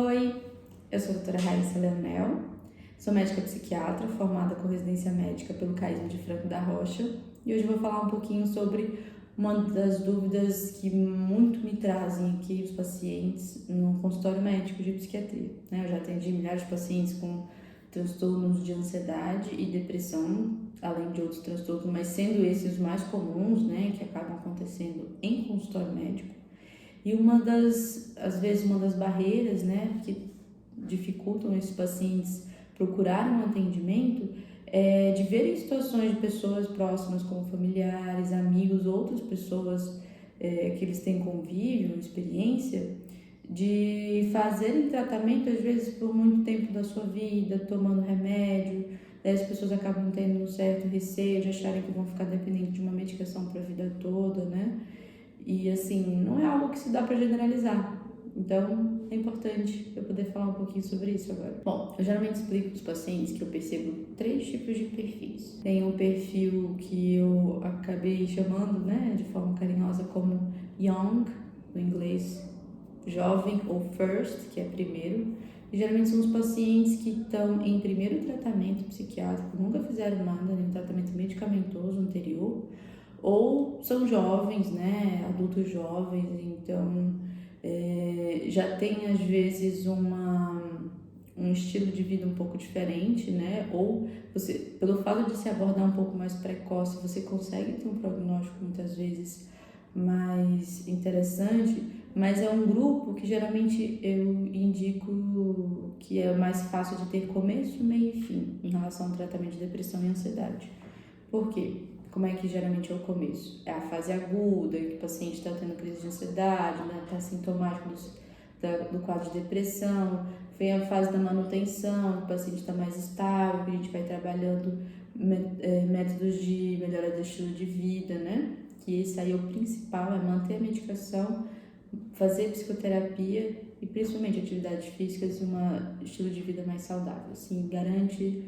Oi, eu sou a doutora Raíssa Leonel, sou médica psiquiatra formada com residência médica pelo CAISM de Franco da Rocha e hoje eu vou falar um pouquinho sobre uma das dúvidas que muito me trazem aqui os pacientes no consultório médico de psiquiatria. Eu já atendi milhares de pacientes com transtornos de ansiedade e depressão, além de outros transtornos, mas sendo esses os mais comuns, que acabam acontecendo em consultório médico. E às vezes uma das barreiras, que dificultam esses pacientes procurarem um atendimento é de verem situações de pessoas próximas, como familiares, amigos, outras pessoas que eles têm convívio, experiência, de fazerem tratamento, às vezes, por muito tempo da sua vida, tomando remédio. Daí as pessoas acabam tendo um certo receio de acharem que vão ficar dependentes de uma medicação para a vida toda, E assim, não é algo que se dá para generalizar. Então, é importante eu poder falar um pouquinho sobre isso agora. Bom, eu geralmente explico para os pacientes que eu percebo 3 tipos de perfis. Tem um perfil que eu acabei chamando, de forma carinhosa como young, no inglês jovem, ou first, que é primeiro. E geralmente são os pacientes que estão em primeiro tratamento psiquiátrico, nunca fizeram nada, nenhum tratamento medicamentoso anterior, ou são jovens, adultos jovens, então já tem às vezes um estilo de vida um pouco diferente, ou você, pelo fato de se abordar um pouco mais precoce, você consegue ter um prognóstico muitas vezes mais interessante, mas é um grupo que geralmente eu indico que é mais fácil de ter começo, meio e fim em relação ao tratamento de depressão e ansiedade. Por quê? Como é que geralmente é o começo? É a fase aguda, em que o paciente está tendo crise de ansiedade, está sintomático do quadro de depressão. Vem a fase da manutenção, que o paciente está mais estável, que a gente vai trabalhando métodos de melhora do estilo de vida, Que esse aí é o principal, é manter a medicação, fazer psicoterapia e principalmente atividades físicas e um estilo de vida mais saudável. Assim, garante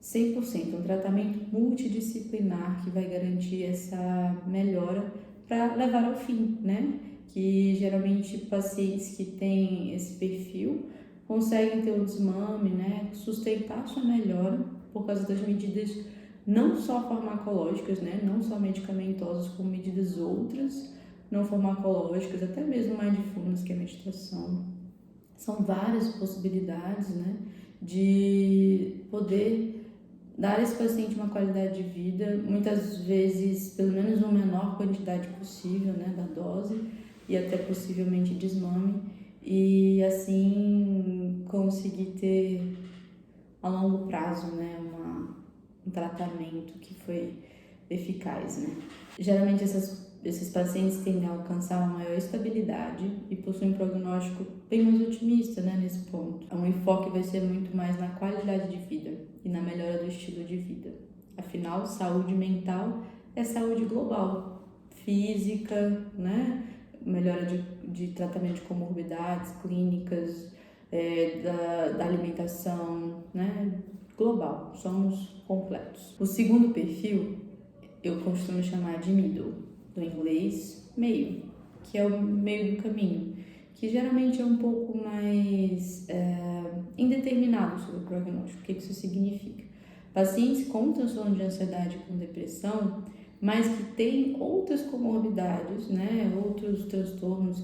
100%, um tratamento multidisciplinar que vai garantir essa melhora para levar ao fim, Que geralmente pacientes que têm esse perfil conseguem ter um desmame, sustentar sua melhora por causa das medidas não só farmacológicas, não só medicamentosas, como medidas outras não farmacológicas, até mesmo mindfulness, que é a meditação. São várias possibilidades, de poder dar a esse paciente uma qualidade de vida, muitas vezes pelo menos uma menor quantidade possível, da dose e até possivelmente desmame, e assim conseguir ter a longo prazo, um tratamento que foi eficaz, Geralmente esses pacientes tendem a alcançar uma maior estabilidade e possuem um prognóstico bem mais otimista, nesse ponto. O enfoque vai ser muito mais na qualidade de vida e na melhora do estilo de vida. Afinal, saúde mental é saúde global, física, melhora de tratamento de comorbidades clínicas, da alimentação, global, somos completos. O segundo perfil eu costumo chamar de middle, do inglês meio, que é o meio do caminho, que geralmente é um pouco mais indeterminado sobre o prognóstico. O que isso significa? Pacientes com transtorno de ansiedade e com depressão, mas que têm outras comorbidades, outros transtornos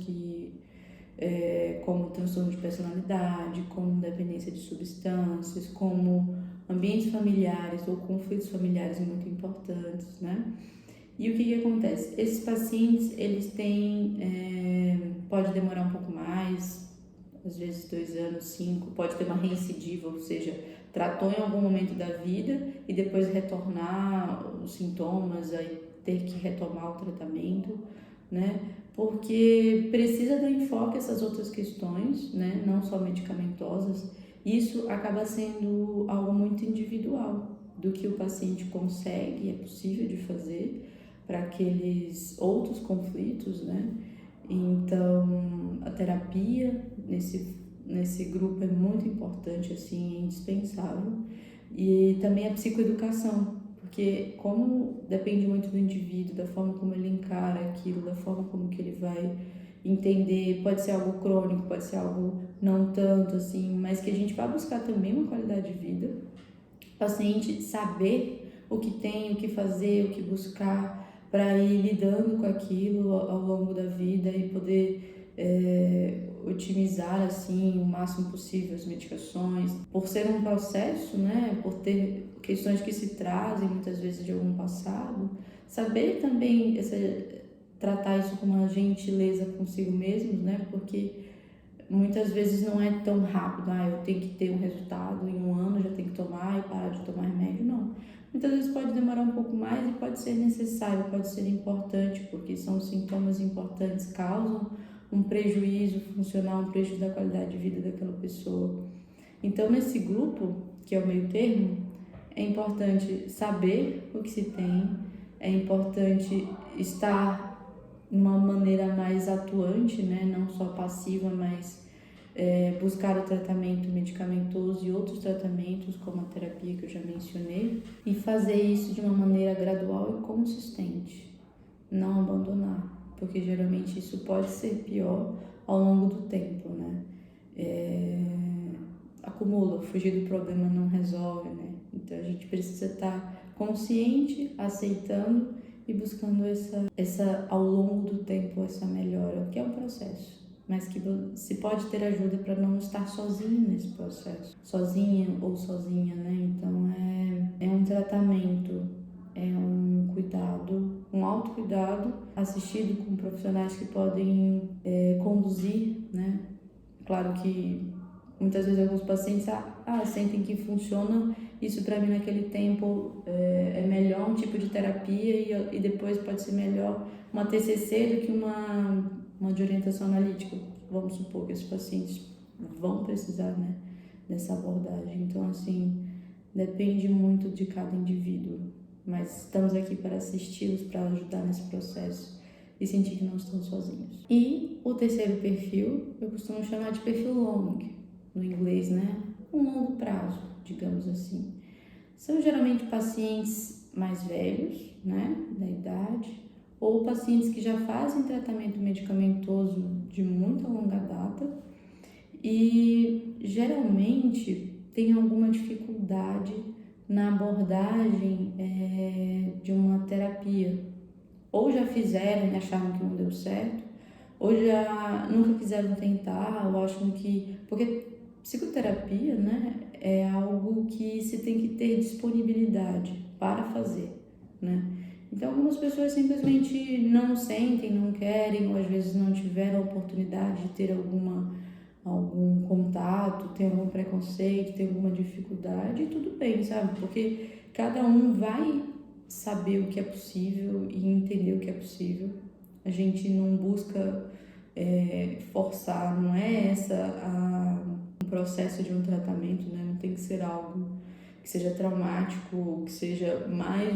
como transtorno de personalidade, como dependência de substâncias, como ambientes familiares ou conflitos familiares muito importantes, E o que acontece? Esses pacientes, eles pode demorar um pouco mais, às vezes 2 anos, 5, pode ter uma reincidiva, ou seja, tratou em algum momento da vida e depois retornar os sintomas, aí ter que retomar o tratamento, Porque precisa dar enfoque a essas outras questões, Não só medicamentosas. Isso acaba sendo algo muito individual do que o paciente consegue, é possível de fazer para aqueles outros conflitos, Então, a terapia nesse grupo é muito importante, assim, é indispensável. E também a psicoeducação, porque como depende muito do indivíduo, da forma como ele encara aquilo, da forma como que ele vai entender, pode ser algo crônico, pode ser algo não tanto assim, mas que a gente vai buscar também uma qualidade de vida. O paciente saber o que tem, o que fazer, o que buscar, para ir lidando com aquilo ao longo da vida e poder otimizar assim o máximo possível as medicações. Por ser um processo, né, por ter questões que se trazem muitas vezes de algum passado, saber também tratar isso com uma gentileza consigo mesmo, né, porque muitas vezes não é tão rápido, eu tenho que ter um resultado em 1 ano, já tenho que tomar e parar de tomar remédio, não. Muitas vezes pode demorar um pouco mais e pode ser necessário, pode ser importante, porque são sintomas importantes, causam um prejuízo funcional, um prejuízo da qualidade de vida daquela pessoa. Então, nesse grupo, que é o meio termo, é importante saber o que se tem, é importante estar de uma maneira mais atuante, né? Não só passiva, mas buscar o tratamento medicamentoso e outros tratamentos, como a terapia que eu já mencionei, e fazer isso de uma maneira gradual e consistente, não abandonar, porque geralmente isso pode ser pior ao longo do tempo, né? Acumula, fugir do problema não resolve, né? Então a gente precisa estar consciente, aceitando e buscando essa ao longo do tempo, essa melhora, que é um processo, mas que se pode ter ajuda para não estar sozinho nesse processo, sozinha ou sozinha, né? Então é um tratamento, é um cuidado, um autocuidado assistido com profissionais que podem conduzir, né? Claro que muitas vezes alguns pacientes sentem que funciona isso para mim naquele tempo, é melhor um tipo de terapia e depois pode ser melhor uma TCC do que uma de orientação analítica. Vamos supor que esses pacientes vão precisar, né, dessa abordagem. Então, assim, depende muito de cada indivíduo, mas estamos aqui para assisti-los, para ajudar nesse processo e sentir que não estão sozinhos. E o terceiro perfil, eu costumo chamar de perfil long, no inglês, né? Um longo prazo, digamos assim. São geralmente pacientes mais velhos, né, da idade, ou pacientes que já fazem tratamento medicamentoso de muita longa data e geralmente tem alguma dificuldade na abordagem de uma terapia. Ou já fizeram e acharam que não deu certo, ou já nunca quiseram tentar, ou acham que... Porque psicoterapia, né, é algo que se tem que ter disponibilidade para fazer, né? Então, algumas pessoas simplesmente não sentem, não querem, ou às vezes não tiveram a oportunidade de ter algum contato, tem algum preconceito, tem alguma dificuldade, e tudo bem, sabe? Porque cada um vai saber o que é possível e entender o que é possível. A gente não busca forçar, não é um processo de um tratamento, né? Não tem que ser algo que seja traumático, que seja mais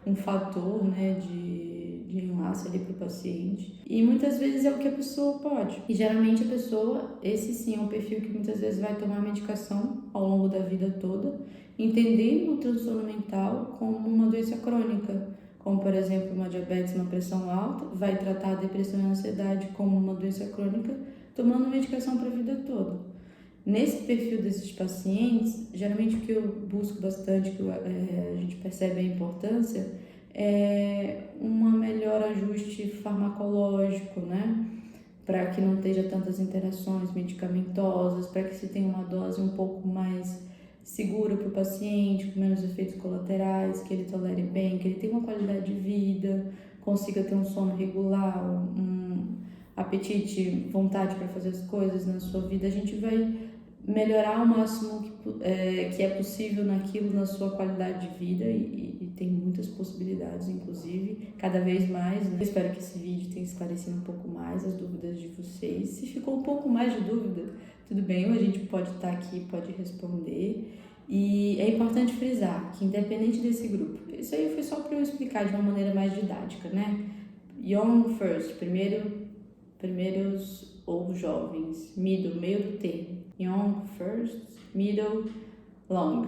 um fator, né, de enlace ali para o paciente. E muitas vezes é o que a pessoa pode. E geralmente a pessoa, esse sim é um perfil que muitas vezes vai tomar medicação ao longo da vida toda, entendendo o transtorno mental como uma doença crônica, como por exemplo uma diabetes, uma pressão alta, vai tratar a depressão e a ansiedade como uma doença crônica, tomando medicação para a vida toda. Nesse perfil desses pacientes, geralmente o que eu busco bastante, que a gente percebe a importância, é um melhor ajuste farmacológico, né? Para que não tenha tantas interações medicamentosas, para que se tenha uma dose um pouco mais segura para o paciente, com menos efeitos colaterais, que ele tolere bem, que ele tenha uma qualidade de vida, consiga ter um sono regular, um apetite, vontade para fazer as coisas na sua vida. A gente vai melhorar ao máximo que é possível naquilo, na sua qualidade de vida e tem muitas possibilidades, inclusive, cada vez mais, né? Eu espero que esse vídeo tenha esclarecido um pouco mais as dúvidas de vocês. Se ficou um pouco mais de dúvida, tudo bem, a gente pode estar aqui, pode responder. E é importante frisar que, independente desse grupo, isso aí foi só para eu explicar de uma maneira mais didática, né? Young first, primeiros ou jovens, middle, meio do termo. Young first, middle, long.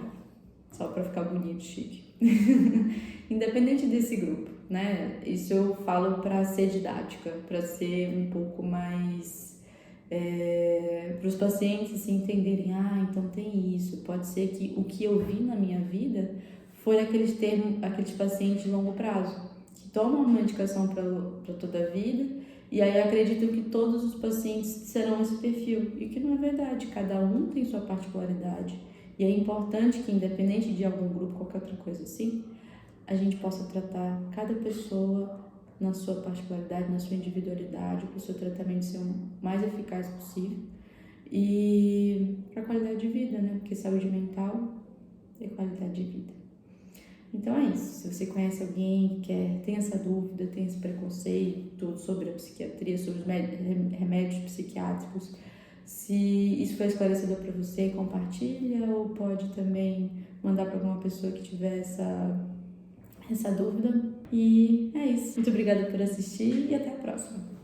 Só para ficar bonito, chique. Independente desse grupo, né? Isso eu falo para ser didática, para ser um pouco mais para os pacientes se entenderem, então tem isso, pode ser que o que eu vi na minha vida foi aqueles pacientes de longo prazo, que tomam uma medicação para toda a vida, e aí acreditam que todos os pacientes serão esse perfil, e que não é verdade, cada um tem sua particularidade, e é importante que, independente de algum grupo, qualquer outra coisa assim, a gente possa tratar cada pessoa na sua particularidade, na sua individualidade, para o seu tratamento ser o mais eficaz possível e para a qualidade de vida, né? Porque saúde mental é qualidade de vida. Então é isso. Se você conhece alguém que tem essa dúvida, tem esse preconceito sobre a psiquiatria, sobre os remédios psiquiátricos, se isso foi esclarecedor para você, compartilha, ou pode também mandar para alguma pessoa que tiver essa dúvida. E é isso. Muito obrigada por assistir e até a próxima.